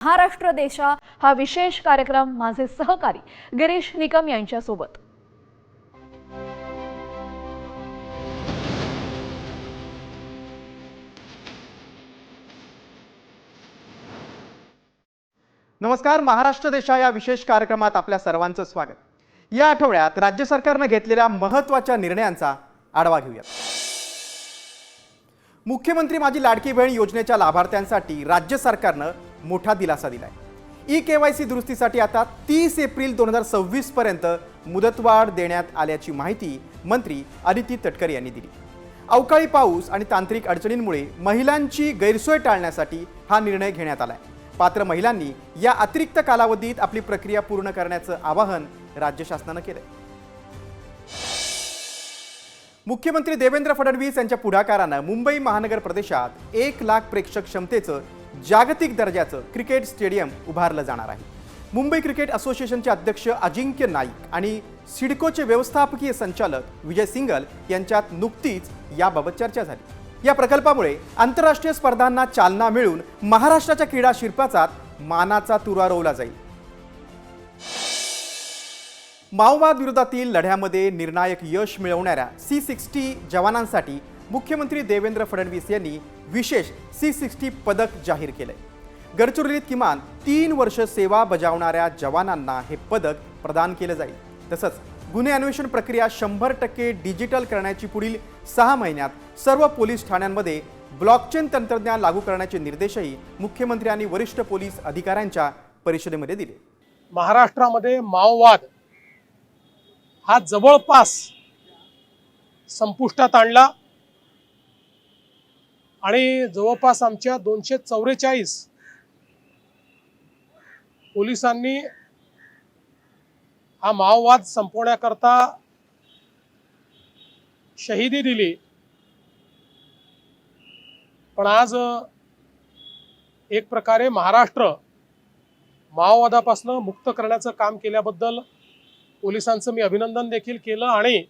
महाराष्ट्र देशा हा विशेष कार्यक्रम माझे सहकारी गिरीश निकम यांच्यासोबत। नमस्कार, महाराष्ट्र देशा या विशेष कार्यक्रमात आपल्या सर्वांचं स्वागत। या आठवड्यात राज्य सरकारने घेतलेल्या महत्त्वाच्या निर्णयांचा आढावा घेऊया। मुख्यमंत्री माझी लाडकी बहीण योजनेच्या लाभार्थ्यांसाठी राज्य सरकारने मोठा दिलासा दिलाय। ई-केवायसी दुरुस्तीसाठी आता 30 एप्रिल 2026 पर्यंत मुदतवाढ देण्यात आल्याची माहिती मंत्री अदिती तटकरे यांनी दिली। अवकाळी पाऊस आणि तांत्रिक अडचणींमुळे महिलांची गैरसोय टाळण्यासाठी हा निर्णय घेण्यात आलाय। पात्र महिलांनी या अतिरिक्त कालावधीत आपली प्रक्रिया पूर्ण करण्याचं आवाहन राज्य शासनाने केलंय। मुख्यमंत्री देवेंद्र फडणवीस यांच्या पुढाकाराने मुंबई महानगर प्रदेशात 1 लाख प्रेक्षक क्षमतेचं जागतिक दर्जाचं क्रिकेट स्टेडियम उभारलं जाणार आहे। मुंबई क्रिकेट असोसिएशनचे अध्यक्ष अजिंक्य नाईक आणि सिडकोचे व्यवस्थापकीय संचालक विजय सिंगल यांच्यात नुकतीच याबाबत चर्चा झाली। या प्रकल्पामुळे आंतरराष्ट्रीय स्पर्धांना चालना मिळून महाराष्ट्राच्या क्रीडा शिल्पाचात मानाचा तुरा रोवला जाईल। माओवाद विरोधातील लढ्यामध्ये निर्णायक यश मिळवणाऱ्या C60 जवानांसाठी मुख्यमंत्री देवेंद्र फडणवीस यांनी विशेष C60 पदक जाहीर केले। गडचिरोलीत किमान 3 वर्ष सेवा बजावणाऱ्या जवानांना हे पदक प्रदान केले जाईल। तसंच गुन्हे अन्वेषण प्रक्रिया 100% डिजिटल करण्याची पुढील 6 महिन्यात सर्व पोलीस ठाण्यांमध्ये ब्लॉकचेन तंत्रज्ञान लागू करण्याचे निर्देशही मुख्यमंत्र्यांनी वरिष्ठ पोलीस अधिकाऱ्यांच्या परिषदेमध्ये दिले। महाराष्ट्रामध्ये माओवाद हा जवळपास संपुष्टात आणला आणि जवळपास आमच्या 244 पोलिसांनी हा माओवाद संपवण्याकरता शहीदी दिली। पण आज एक प्रकारे महाराष्ट्र माओवादापासून मुक्त करण्याचं काम केल्याबद्दल पोलिसांचं मी अभिनंदन देखील केलं आणि